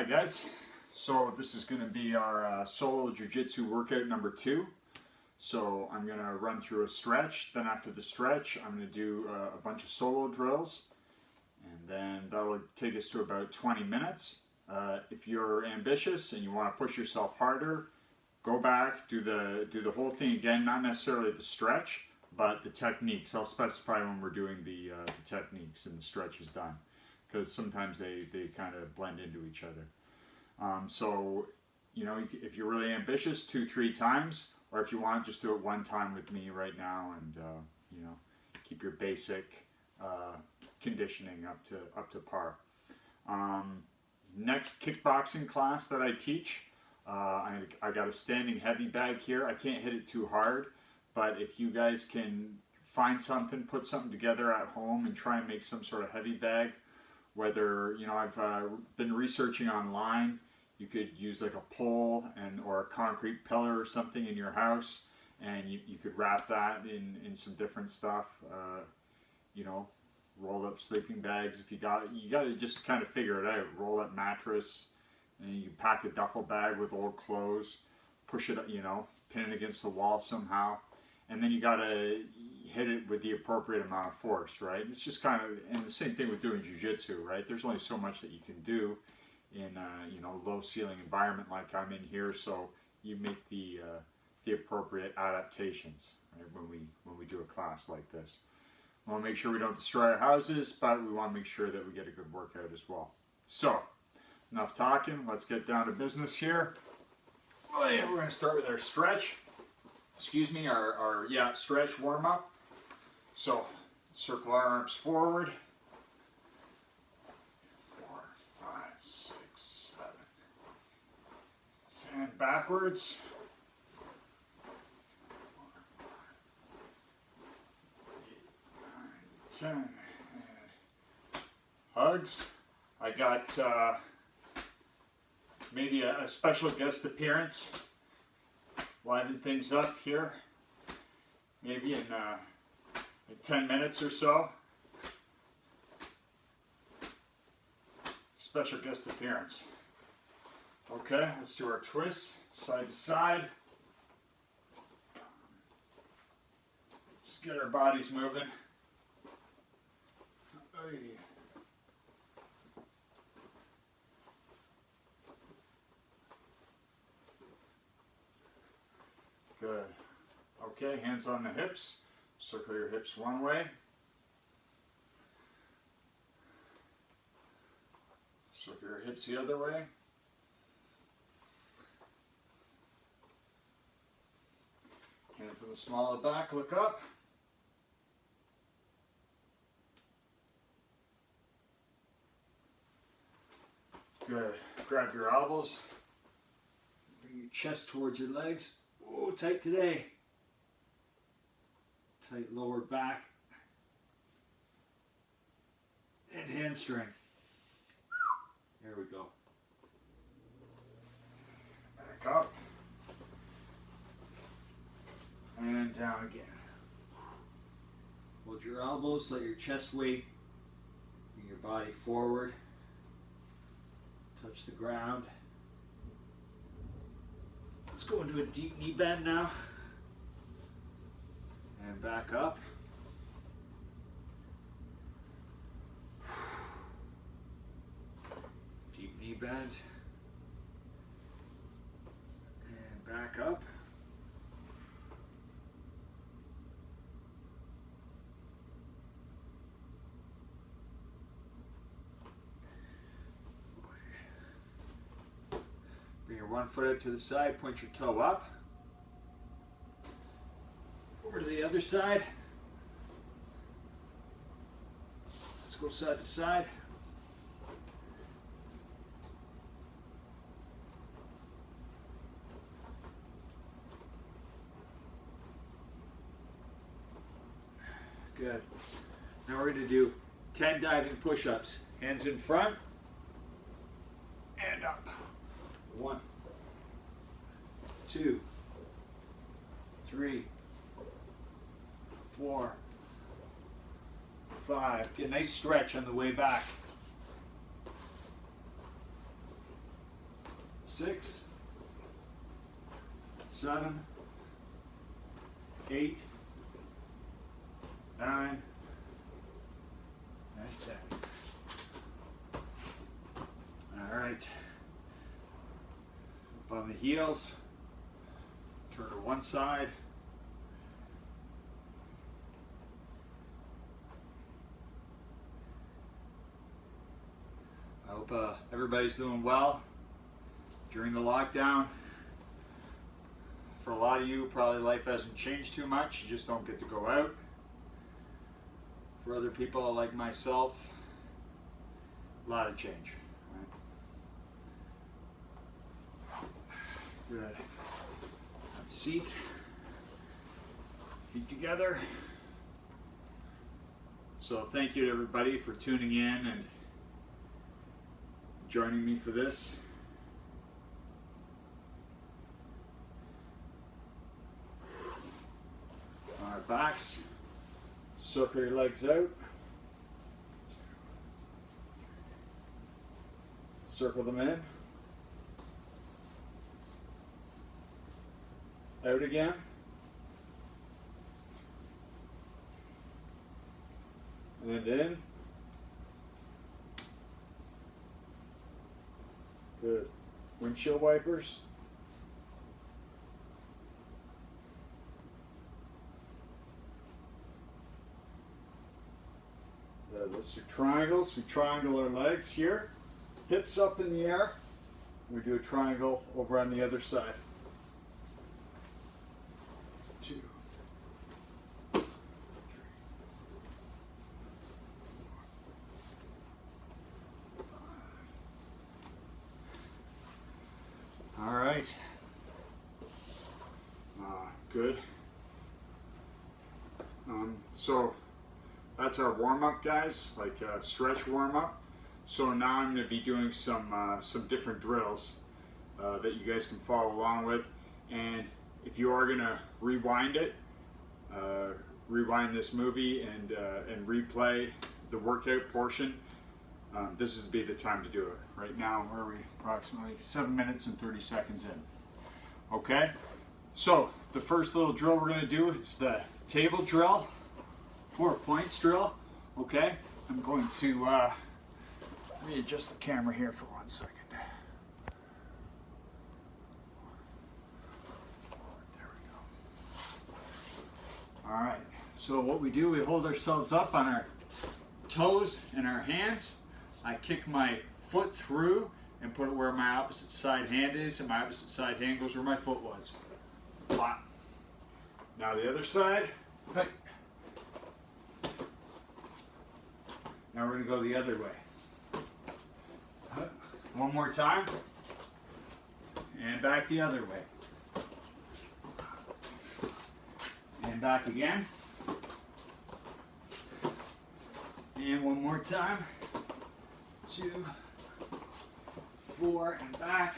Hi guys, so this is going to be our solo Jiu Jitsu workout number 2. So I'm going to run through a stretch, then after the stretch I'm going to do a bunch of solo drills, and then that'll take us to about 20 minutes. If you're ambitious and you want to push yourself harder, go back, do the whole thing again, not necessarily the stretch, but the techniques. I'll specify when we're doing the techniques and the stretch is done, because sometimes they kind of blend into each other. So, you know, if you're really ambitious, 2-3 times, or if you want, just do it one time with me right now, and you know, keep your basic conditioning up to par. Next kickboxing class that I teach, I got a standing heavy bag here. I can't hit it too hard, but if you guys can find something, put something together at home and try and make some sort of heavy bag, whether, you know, I've been researching online. You could use like a pole or a concrete pillar or something in your house, and you could wrap that in some different stuff. You know, rolled up sleeping bags. If you got to just kind of figure it out. Roll up mattress, and you pack a duffel bag with old clothes, push it, you know, pin it against the wall somehow, and then you got to hit it with the appropriate amount of force, right? It's just kind of, and the same thing with doing jiu-jitsu, right? There's only so much that you can do in you know, low ceiling environment like I'm in here, so you make the appropriate adaptations, right, when we do a class like this. We want to make sure we don't destroy our houses, but we want to make sure that we get a good workout as well. So, enough talking, let's get down to business here. We're going to start with our stretch. Excuse me, our stretch warm-up. So, circle our arms forward. 4, 5, 6, 7, 10 backwards. 4, 5, 8, 9, 10. And hugs. I got maybe a special guest appearance. Liven things up here. Maybe in 10 minutes or so. Special guest appearance. Okay, let's do our twists, side to side. Just get our bodies moving. Good. Okay, hands on the hips. Circle your hips one way. Circle your hips the other way. Hands on the small of the back, look up. Good. Grab your elbows. Bring your chest towards your legs. Oh, tight today. Tight lower back and hamstring. There we go. Back up and down again. Hold your elbows, let your chest weight bring your body forward. Touch the ground. Let's go into a deep knee bend now. And back up. Deep knee bend. And back up. Bring your one foot out to the side, point your toe up. Over to the other side. Let's go side to side. Good. Now we're going to do 10 diving push-ups. Hands in front and up. 1, 2, 3, 4, 5. Get a nice stretch on the way back. 6, 7, 8, 9, and 10. All right. Up on the heels. Turn to one side. I hope everybody's doing well during the lockdown. For a lot of you, probably life hasn't changed too much. You just don't get to go out. For other people like myself, a lot of change. Right? Good. Have a seat. Feet together. So thank you to everybody for tuning in and joining me for this. On our backs, circle your legs out. Circle them in. Out again. And in. Good. Windshield wipers. Let's do triangles. We triangle our legs here. Hips up in the air. We do a triangle over on the other side. 2, 3, 4, 5. All right. Good. So that's our warm-up, guys, like a stretch warm-up. So now I'm going to be doing some different drills that you guys can follow along with. And if you are going to rewind it, rewind this movie and replay the workout portion, this is be the time to do it. Right now, where are we? Approximately 7 minutes and 30 seconds in. Okay? So the first little drill we're going to do is the table drill, 4 points drill. Okay? I'm going to readjust the camera here for 1 second. There we go. All right. So what we do, we hold ourselves up on our toes and our hands. I kick my foot through and put it where my opposite side hand is, and my opposite side hand goes where my foot was. Plop. Now the other side. Hey. Now we're going to go the other way. One more time. And back the other way. And back again. And one more time. 2, 4, and back.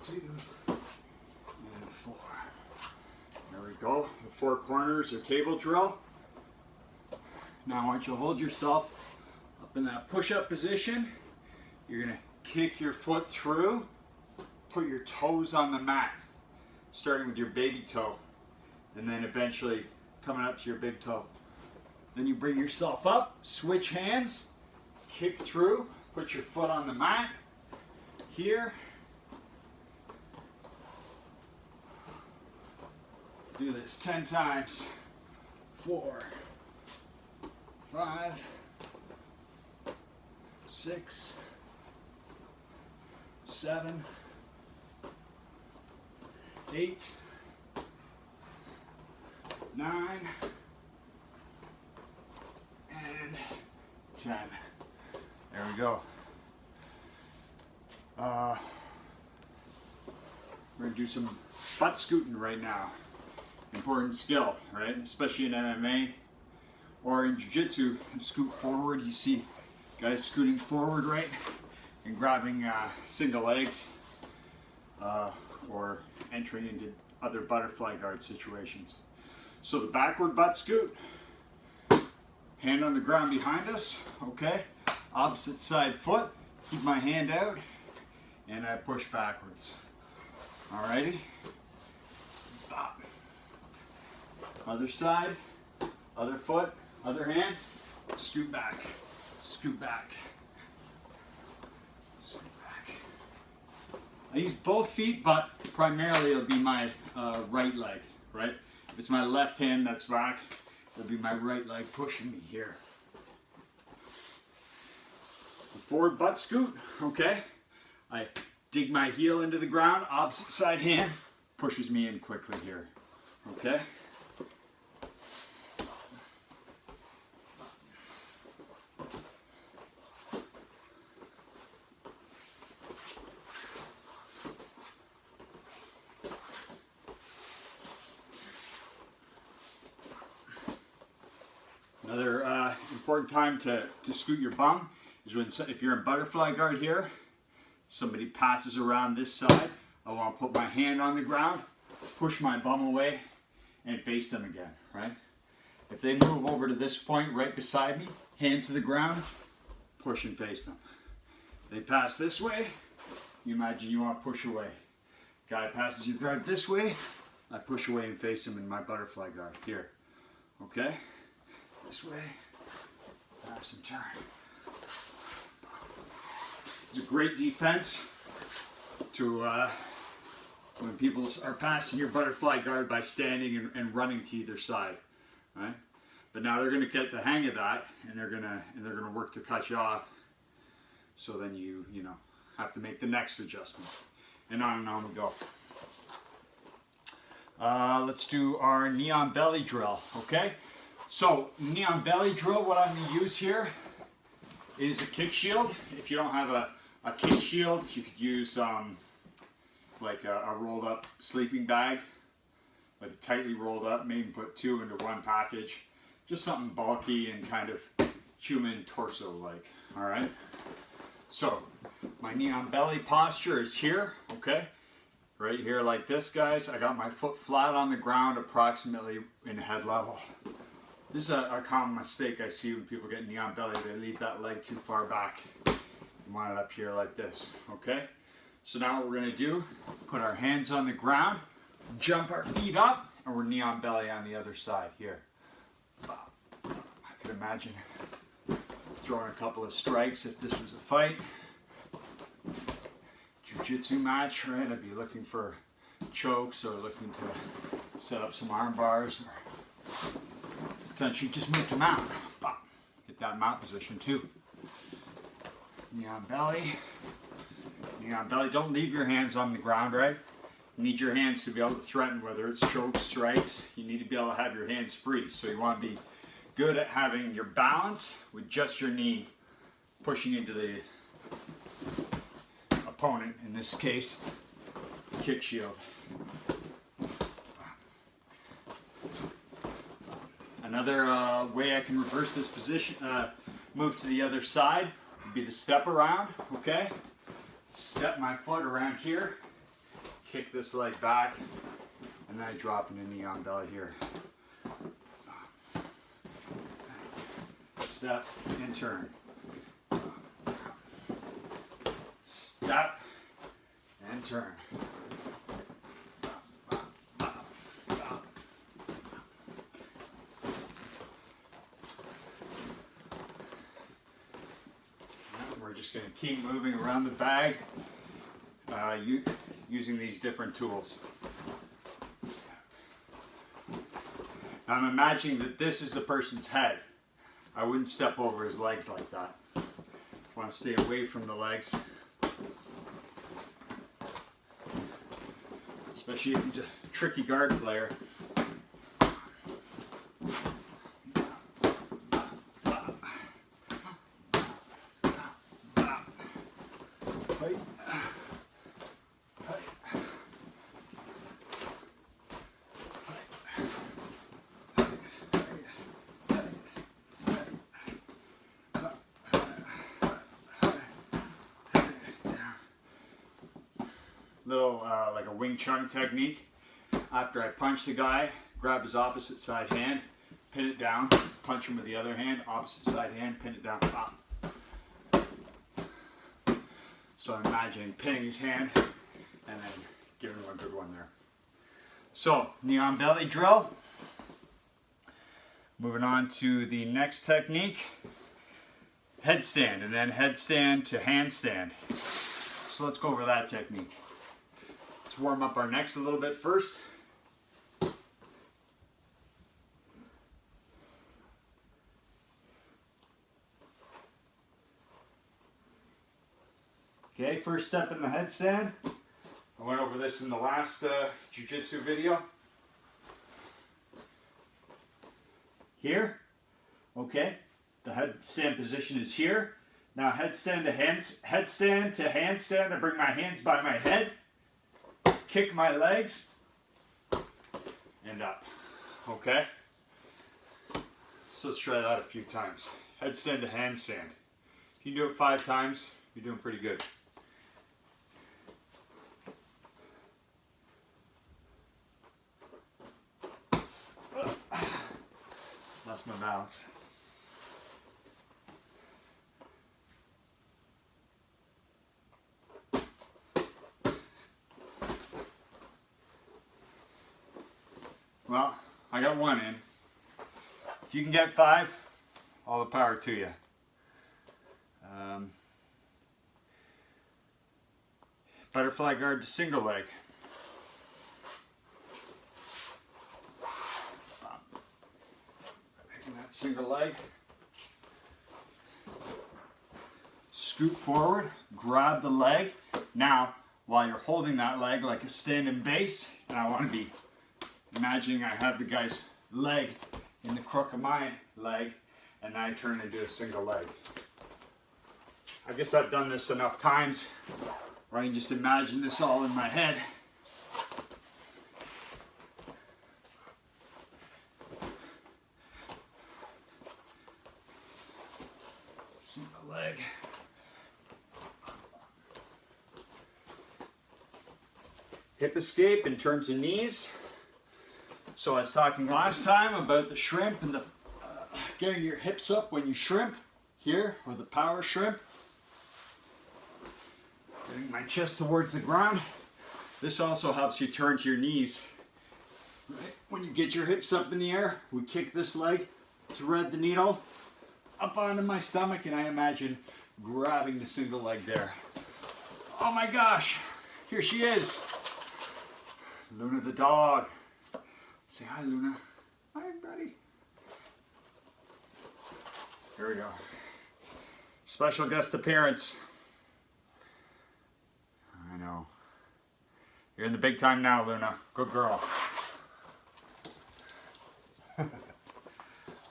2, and 4. There we go. The 4 corners or table drill. Now I want you to hold yourself up in that push-up position. You're going to kick your foot through, put your toes on the mat, starting with your baby toe, and then eventually coming up to your big toe. Then you bring yourself up, switch hands, kick through, put your foot on the mat, here. Do this 10 times. 4, 5, 6, 7, 8, 9, and 10. There we go. We're going to do some butt scooting right now. Important skill, right? Especially in MMA or in Jiu Jitsu. Scoot forward. You see guys scooting forward, right? And grabbing single legs or entering into other butterfly guard situations. So the backward butt scoot. Hand on the ground behind us, okay? Opposite side foot. Keep my hand out. and I push backwards. Alrighty. Bop. Other side, other foot, other hand, scoot back, scoot back, scoot back. I use both feet, but primarily it'll be my right leg, right? If it's my left hand that's back, it'll be my right leg pushing me here. Forward butt scoot, okay? I dig my heel into the ground, opposite side hand pushes me in quickly here, okay? Another important time to scoot your bum is when, if you're in butterfly guard here, somebody passes around this side, I want to put my hand on the ground, push my bum away, and face them again, right? If they move over to this point right beside me, hand to the ground, push and face them. They pass this way, you imagine you want to push away. Guy passes your guard this way, I push away and face him in my butterfly guard here, okay? This way, pass and turn. It's a great defense to when people are passing your butterfly guard by standing and running to either side, right? But now they're going to get the hang of that, and they're going to work to cut you off. So then you have to make the next adjustment, and on we go. Let's do our knee on belly drill, okay? So knee on belly drill, what I'm going to use here is a kick shield. If you don't have a kick shield, you could use like a rolled up sleeping bag, like tightly rolled up, maybe put 2 into 1 package. Just something bulky and kind of human torso like, all right? So my knee on belly posture is here, okay? Right here like this, guys. I got my foot flat on the ground, approximately in head level. This is a common mistake I see when people get knee on belly. They leave that leg too far back. You want it up here like this, okay? So now what we're gonna do, put our hands on the ground, jump our feet up, and we're knee on belly on the other side here. I could imagine throwing a couple of strikes if this was a fight. Jiu Jitsu match, right? I'd be looking for chokes or looking to set up some arm bars or potentially just move to mount. Get that mount position too. Knee on belly. Knee on belly. Don't leave your hands on the ground, right? You need your hands to be able to threaten, whether it's chokes, strikes. You need to be able to have your hands free. So you want to be good at having your balance with just your knee pushing into the opponent, in this case, kick shield. Another way I can reverse this position, move to the other side, would be the step around, okay? Step my foot around here, kick this leg back, and then I drop into knee on belly here. Step and turn. Step and turn. We're just going to keep moving around the bag using these different tools. Now I'm imagining that this is the person's head. I wouldn't step over his legs like that. Want to stay away from the legs. Especially if he's a tricky guard player. Little like a Wing Chun technique. After I punch the guy, grab his opposite side hand, pin it down, punch him with the other hand, opposite side hand, pin it down, pop. So I'm imagining pinning his hand and then giving him a good one there. So, knee on belly drill. Moving on to the next technique, headstand, and then headstand to handstand. So let's go over that technique. Let's warm up our necks a little bit first. Okay, first step in the headstand. I went over this in the last Jiu Jitsu video. Here, okay, the headstand position is here. Now headstand to handstand, I bring my hands by my head, kick my legs, and up, okay? So let's try that a few times. Headstand to handstand. If you do it 5 times, you're doing pretty good. Lost my balance. Well, I got 1 in. If you can get 5, all the power to you. Butterfly guard to single leg. That single leg. Scoot forward, grab the leg. Now, while you're holding that leg like a standing base, and I want to be imagining I have the guy's leg in the crook of my leg, and I turn and do a single leg. I guess I've done this enough times where I can just imagine this all in my head. Single leg. Hip escape in terms of knees. So I was talking last time about the shrimp and the getting your hips up when you shrimp here, or the power shrimp. Getting my chest towards the ground. This also helps you turn to your knees. Right? When you get your hips up in the air, we kick this leg, thread the needle up onto my stomach, and I imagine grabbing the single leg there. Oh my gosh, here she is. Luna the dog. Say hi, Luna. Hi, buddy. Here we go. Special guest appearance. I know. You're in the big time now, Luna. Good girl.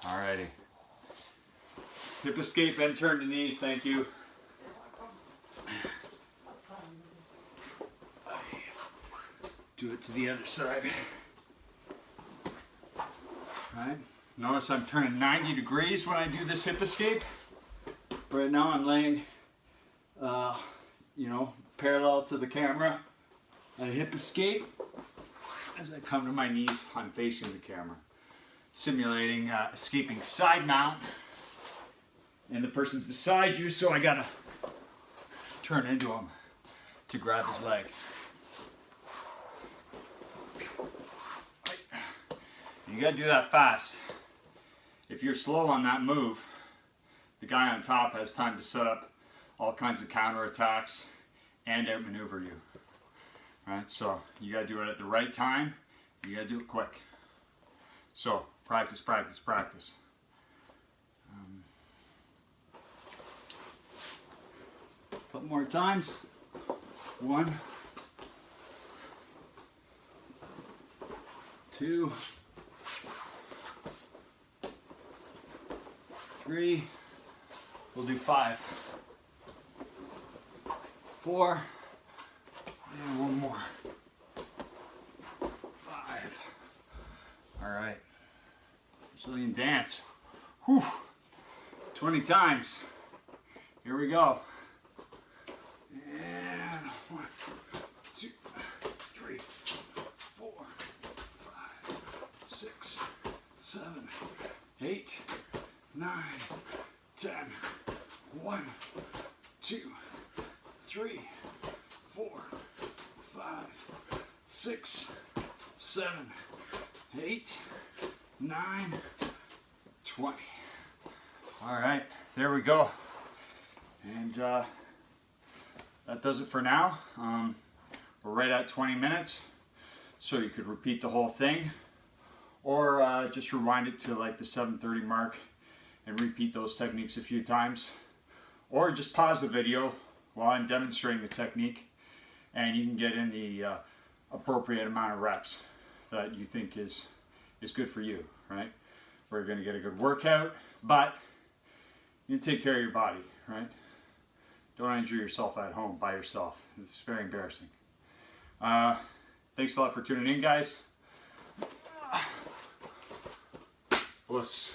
Alrighty. Hip escape and turn to knees, thank you. Do it to the other side. Right. Notice I'm turning 90 degrees when I do this hip escape. Right now I'm laying, parallel to the camera. A hip escape. As I come to my knees, I'm facing the camera. Simulating escaping side mount. And the person's beside you, so I gotta turn into him to grab his leg. You gotta do that fast. If you're slow on that move, the guy on top has time to set up all kinds of counterattacks and outmaneuver you. Right? So you gotta do it at the right time. You gotta do it quick. So practice, practice, practice. A couple more times. 1, 2, 3, we'll do 5, 4, and 1 more. 5. All right. Brazilian dance. Whew. 20 times. Here we go. And 1, 2, 3, 4, 5, 6, 7, 8, 9, 10. 1, 2, 3, 3, 4, 5, 6, 7, 8, 9, 20. All right, there we go. And that does it for now. We're right at 20 minutes, so you could repeat the whole thing, or just rewind it to like the 7:30 mark and repeat those techniques a few times, or just pause the video while I'm demonstrating the technique, and you can get in the appropriate amount of reps that you think is good for you, right? We're going to get a good workout, but you take care of your body, right? Don't injure yourself at home by yourself. It's very embarrassing. Thanks a lot for tuning in, guys. Let's